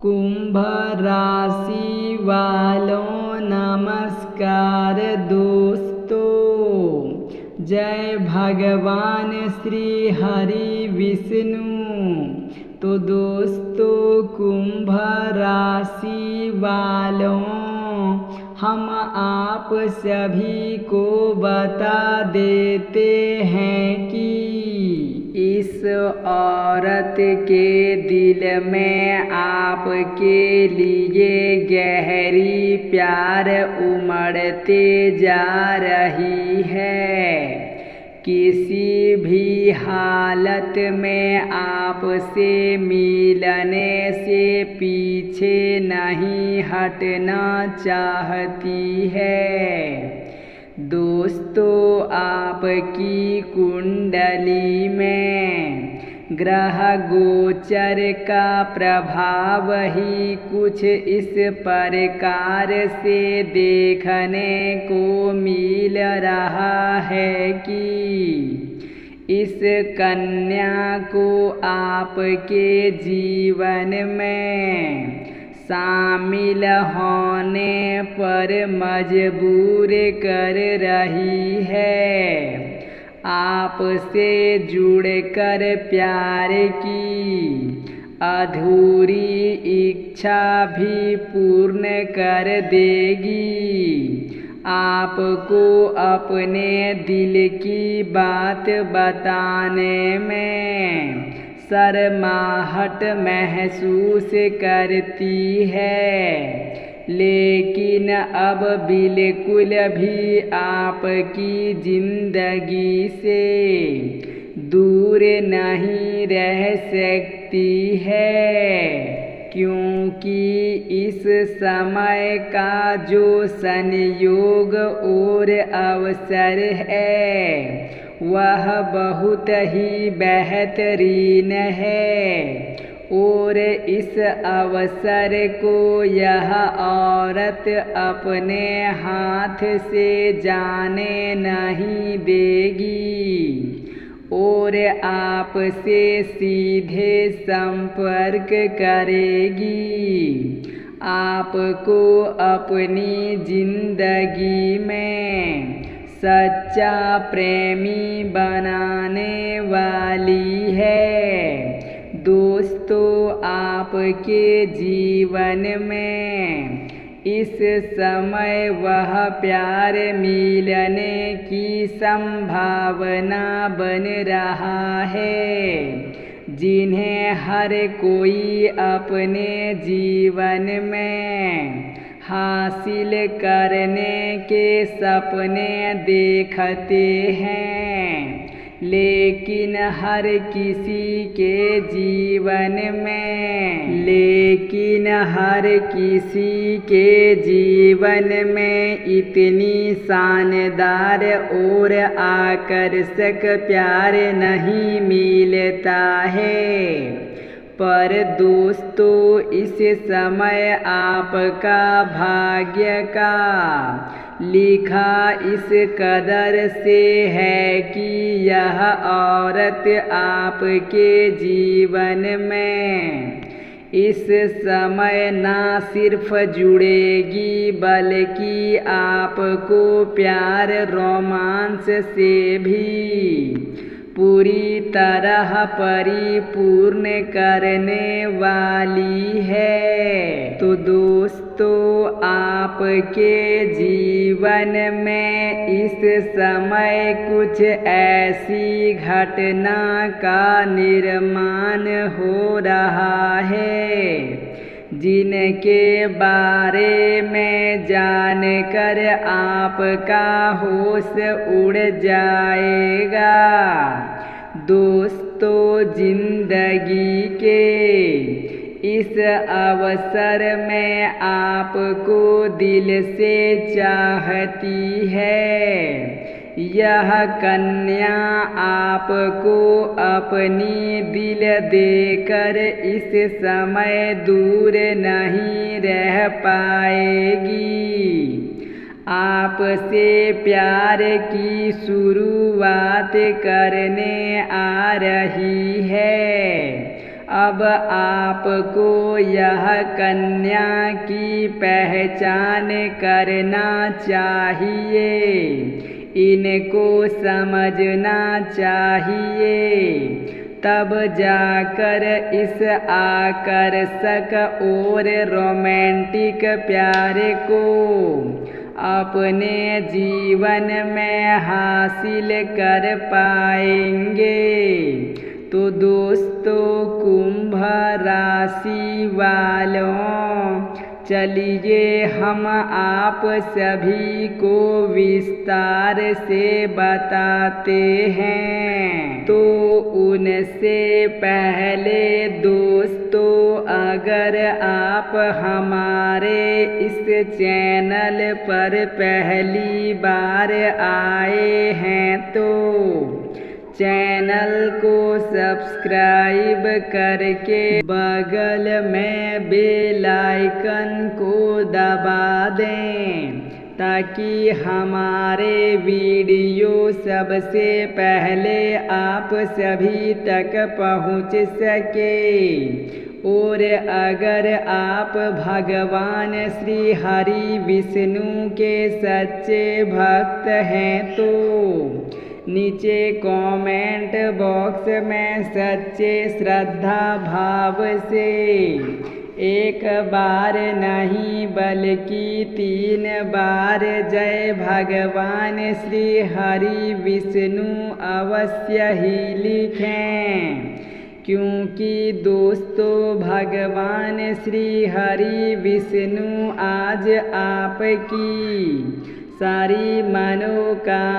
कुंभ राशि वालों नमस्कार दोस्तों। जय भगवान श्री हरि विष्णु। तो दोस्तों कुंभ राशि वालों, हम आप सभी को बता देते हैं कि इस औरत के दिल में आपके लिए गहरी प्यार उमड़ते जा रही है। किसी भी हालत में आपसे मिलने से पीछे नहीं हटना चाहती है। दोस्तों, आपकी कुंडली में ग्रह गोचर का प्रभाव ही कुछ इस प्रकार से देखने को मिल रहा है कि इस कन्या को आपके जीवन में शामिल होने पर मजबूर कर रही है। आपसे जुड़कर प्यार की अधूरी इच्छा भी पूर्ण कर देगी। आपको अपने दिल की बात बताने में शर्माहट महसूस करती है, लेकिन अब बिल्कुल भी आपकी जिंदगी से दूर नहीं रह सकती है, क्योंकि इस समय का जो संयोग और अवसर है वह बहुत ही बेहतरीन है। और इस अवसर को यह औरत अपने हाथ से जाने नहीं देगी और आपसे सीधे संपर्क करेगी। आपको अपनी जिंदगी में सच्चा प्रेमी बनाने वाली है। दोस्तों, आपके जीवन में इस समय वह प्यार मिलने की संभावना बन रहा है जिन्हें हर कोई अपने जीवन में हासिल करने के सपने देखते हैं, लेकिन हर किसी के जीवन में इतनी शानदार और आकर्षक प्यार नहीं मिलता है। पर दोस्तों, इस समय आपका भाग्य का लिखा इस कदर से है कि यह औरत आपके जीवन में इस समय ना सिर्फ जुड़ेगी बल्कि आपको प्यार रोमांस से भी पूरी तरह परिपूर्ण करने वाली है। तो दोस्तों, आपके जीवन में इस समय कुछ ऐसी घटना का निर्माण हो रहा है जिनके बारे में जानकर आपका होश उड़ जाएगा। दोस्तों, जिंदगी के इस अवसर में आपको दिल से चाहती है। यह कन्या आपको अपनी दिल देकर इस समय दूर नहीं रह पाएगी। आपसे प्यार की शुरुआत करने आ रही है। अब आपको यह कन्या की पहचान करना चाहिए, इनको समझना चाहिए, तब जाकर इस आकर्षक और रोमांटिक प्यार को अपने जीवन में हासिल कर पाएंगे। तो दोस्तों, कुंभ राशि वालों, चलिए हम आप सभी को विस्तार से बताते हैं। तो उनसे पहले दोस्तों, अगर आप हमारे इस चैनल पर पहली बार आए हैं तो चैनल को सब्सक्राइब करके बगल में बेल आइकन को दबा दें, ताकि हमारे वीडियो सबसे पहले आप सभी तक पहुंच सके। और अगर आप भगवान श्री हरि विष्णु के सच्चे भक्त हैं तो नीचे कमेंट बॉक्स में सच्चे श्रद्धा भाव से एक बार नहीं बल्कि 3 बार जय भगवान श्री हरि विष्णु अवश्य ही लिखें, क्योंकि दोस्तों भगवान श्री हरि विष्णु आज आपकी सारी मनोकामनाएं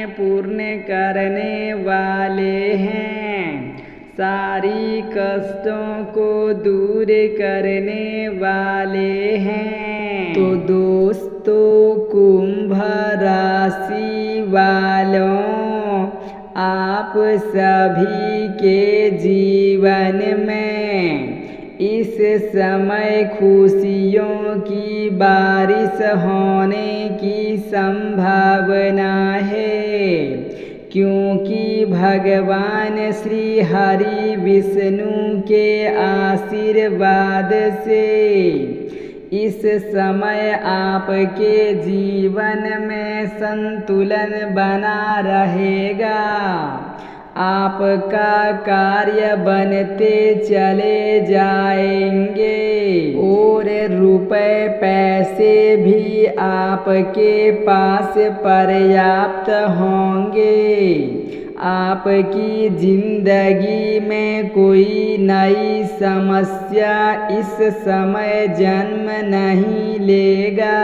पूर्ण करने वाले हैं, सारी कष्टों को दूर करने वाले हैं। तो दोस्तों, कुंभ राशि वालों, आप सभी के जीवन में इस समय खुशियों की बारिश होने की संभावना है, क्योंकि भगवान श्री हरि विष्णु के आशीर्वाद से इस समय आपके जीवन में संतुलन बना रहेगा। आपका कार्य बनते चले जाएंगे और रुपए पैसे भी आपके पास पर्याप्त होंगे। आपकी जिंदगी में कोई नई समस्या इस समय जन्म नहीं लेगा।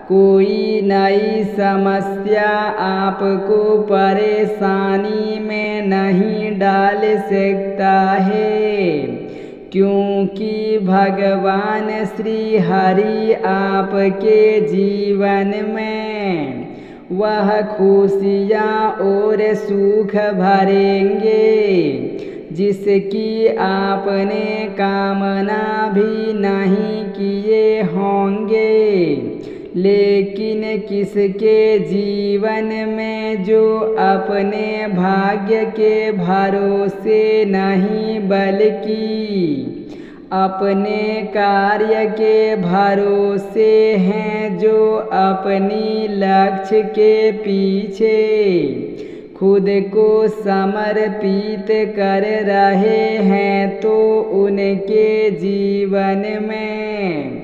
कोई नई समस्या आपको परेशानी में नहीं डाल सकता है, क्योंकि भगवान श्री हरि आपके जीवन में वह खुशियाँ और सुख भरेंगे जिसकी आपने कामना भी नहीं किए होंगे। लेकिन किसके जीवन में जो अपने भाग्य के भरोसे नहीं बल्कि अपने कार्य के भरोसे हैं, जो अपनी लक्ष्य के पीछे खुद को समर्पित कर रहे हैं, तो उनके जीवन में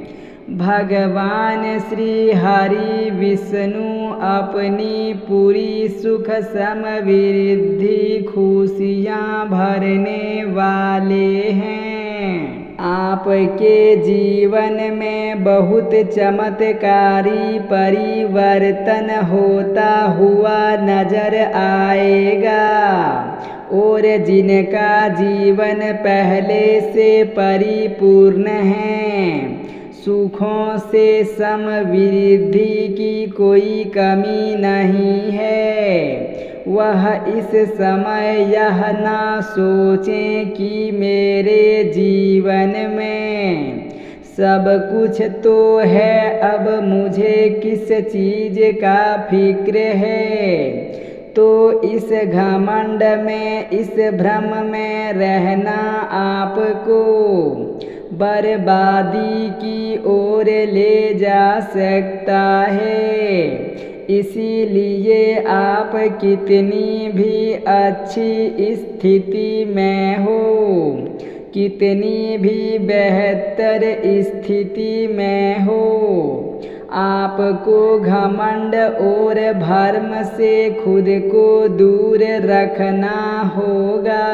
भगवान श्री हरि विष्णु अपनी पूरी सुख समृद्धि खुशियाँ भरने वाले हैं। आपके जीवन में बहुत चमत्कारी परिवर्तन होता हुआ नजर आएगा, और जिनका जीवन पहले से परिपूर्ण है, सुखों से समृद्धि की कोई कमी नहीं है, वह इस समय यह ना सोचें कि मेरे जीवन में सब कुछ तो है, अब मुझे किस चीज़ का फिक्र है। तो इस घमंड में, इस भ्रम में रहना आपको बर्बादी की ओर ले जा सकता है। इसीलिए आप कितनी भी अच्छी स्थिति में हो, कितनी भी बेहतर स्थिति में हो, आपको घमंड और भ्रम से खुद को दूर रखना होगा।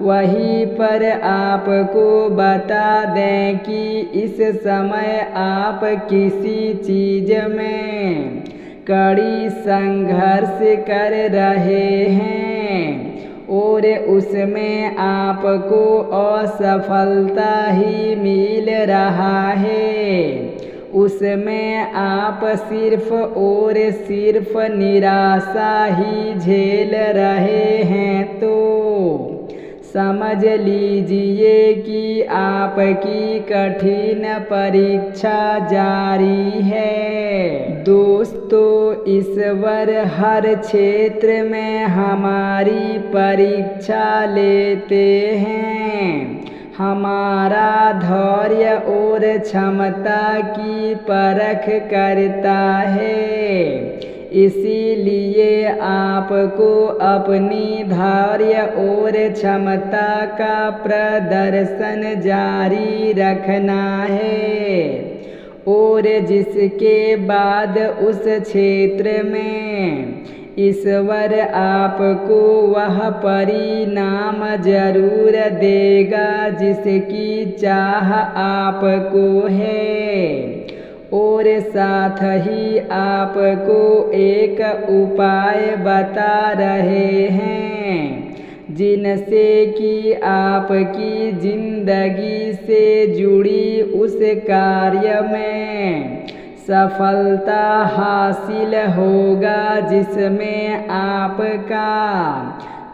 वहीं पर आपको बता दें कि इस समय आप किसी चीज में कड़ी संघर्ष कर रहे हैं और उसमें आपको असफलता ही मिल रहा है। उसमें आप सिर्फ और सिर्फ निराशा ही झेल रहे हैं। तो समझ लीजिए कि आपकी कठिन परीक्षा जारी है। दोस्तों, ईश्वर हर क्षेत्र में हमारी परीक्षा लेते हैं, हमारा धैर्य और क्षमता की परख करता है। इसीलिए आपको अपनी धैर्य और क्षमता का प्रदर्शन जारी रखना है और जिसके बाद उस क्षेत्र में ईश्वर आपको वह परिणाम जरूर देगा जिसकी चाह आपको है। और साथ ही आपको एक उपाय बता रहे हैं जिनसे कि आपकी जिंदगी से जुड़ी उस कार्य में सफलता हासिल होगा जिसमें आपका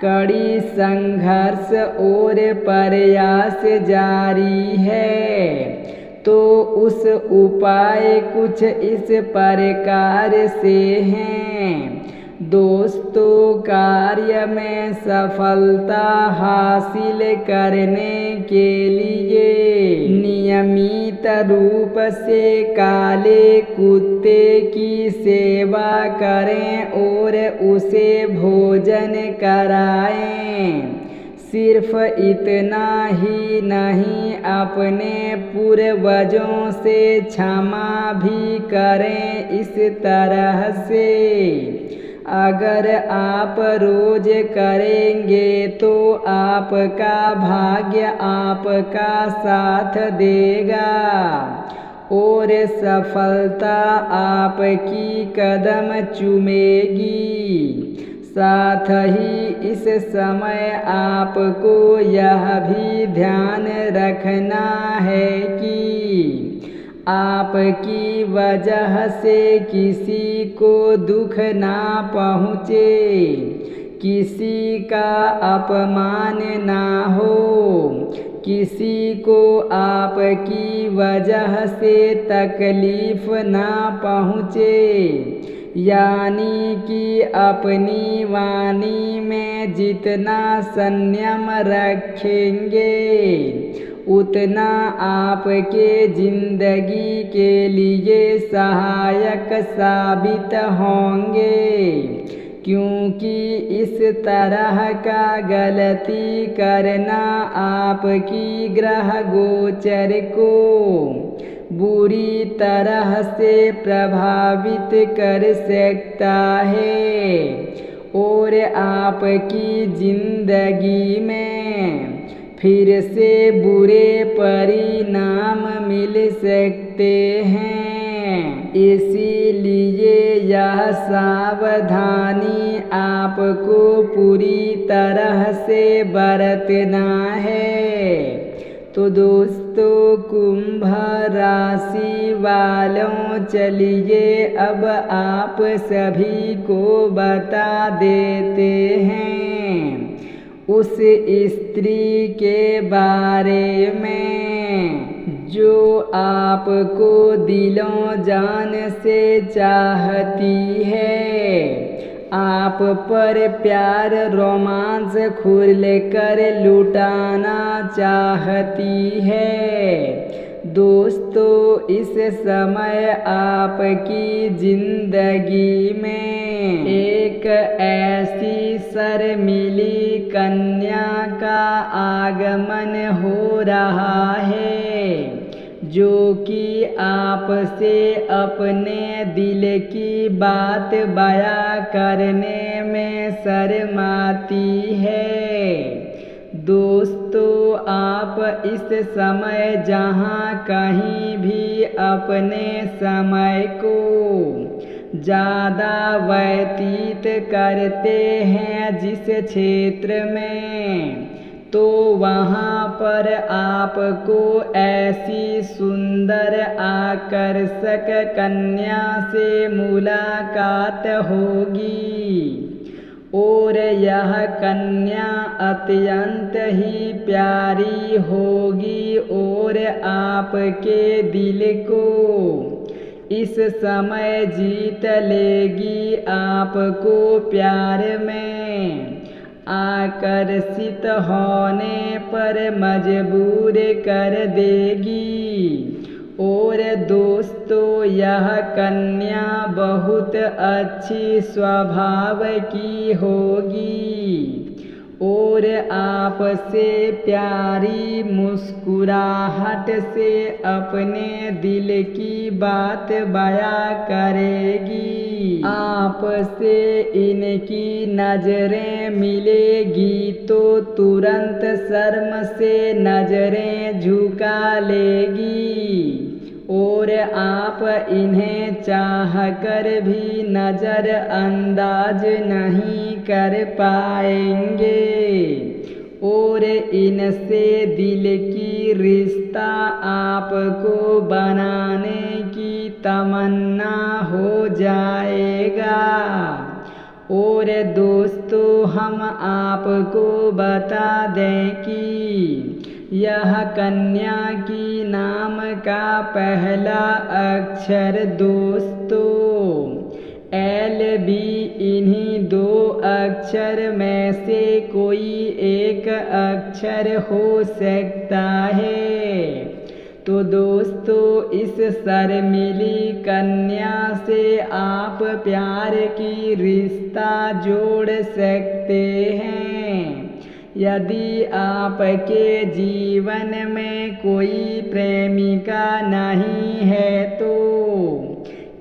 कड़ी संघर्ष और प्रयास जारी है। तो उस उपाय कुछ इस प्रकार से हैं। दोस्तों, कार्य में सफलता हासिल करने के लिए नियमित रूप से काले कुत्ते की सेवा करें और उसे भोजन कराएं। सिर्फ इतना ही नहीं, अपने पूर्वजों से क्षमा भी करें। इस तरह से अगर आप रोज करेंगे तो आपका भाग्य आपका साथ देगा और सफलता आपकी कदम चूमेगी। साथ ही इस समय आपको यह भी ध्यान रखना है कि आपकी वजह से किसी को दुख ना पहुँचे, किसी का अपमान ना हो, किसी को आपकी वजह से तकलीफ ना पहुँचे। यानी कि अपनी वाणी में जितना संयम रखेंगे उतना आपके जिंदगी के लिए सहायक साबित होंगे, क्योंकि इस तरह का गलती करना आपकी ग्रह गोचर को बुरी तरह से प्रभावित कर सकता है और आपकी जिंदगी में फिर से बुरे परिणाम मिल सकते हैं। इसीलिए यह सावधानी आपको पूरी तरह से बरतना है। तो दोस्तों, कुंभ राशि वालों, चलिए अब आप सभी को बता देते हैं उस स्त्री के बारे में जो आपको दिलों जान से चाहती है। आप पर प्यार रोमांस खुल कर लुटाना चाहती है। दोस्तों, इस समय आपकी जिंदगी में एक ऐसी शर्मीली कन्या का आगमन हो रहा है जो कि आपसे अपने दिल की बात बयां करने में शर्माती है। दोस्तों, आप इस समय जहाँ कहीं भी अपने समय को ज़्यादा व्यतीत करते हैं जिस क्षेत्र में, तो वहाँ पर आपको ऐसी सुंदर आकर्षक कन्या से मुलाकात होगी और यह कन्या अत्यंत ही प्यारी होगी और आपके दिल को इस समय जीत लेगी। आपको प्यार में आकर्षित होने पर मजबूर कर देगी। और दोस्तों, यह कन्या बहुत अच्छी स्वभाव की होगी और आपसे प्यारी मुस्कुराहट से अपने दिल की बात बयां करेगी। आपसे इनकी नजरें मिलेगी तो तुरंत शर्म से नजरें झुका लेगी और आप इन्हें चाहकर भी नजरअंदाज नहीं कर पाएंगे और इनसे दिल की रिश्ता आपको बनाने की तमन्ना हो जाएगा। और दोस्तों, हम आपको बता दें कि यह कन्या की नाम का पहला अक्षर दोस्तों LB इन्हीं 2 अक्षर में से कोई एक अक्षर हो सकता है। तो दोस्तों, इस शर्मीली कन्या से आप प्यार की रिश्ता जोड़ सकते हैं। यदि आपके जीवन में कोई प्रेमिका नहीं है तो,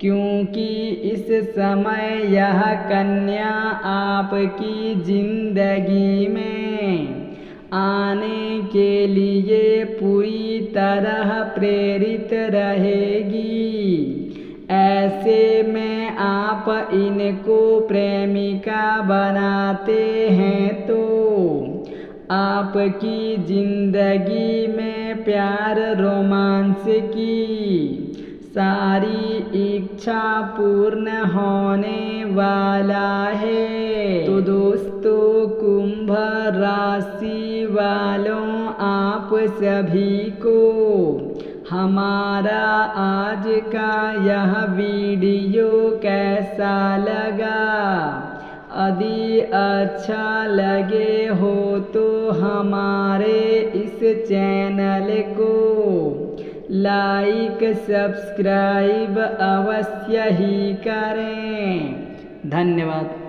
क्योंकि इस समय यह कन्या आपकी जिंदगी में आने के लिए पूरी तरह प्रेरित रहेगी। ऐसे में आप इनको प्रेमिका बनाते हैं तो आपकी जिंदगी में प्यार रोमांस की सारी इच्छा पूर्ण होने वाला है। तो दोस्तों, कुंभ राशि वालों, आप सभी को हमारा आज का यह वीडियो कैसा लगा? यदि अच्छा लगे हो तो हमारे इस चैनल को लाइक सब्सक्राइब अवश्य ही करें। धन्यवाद।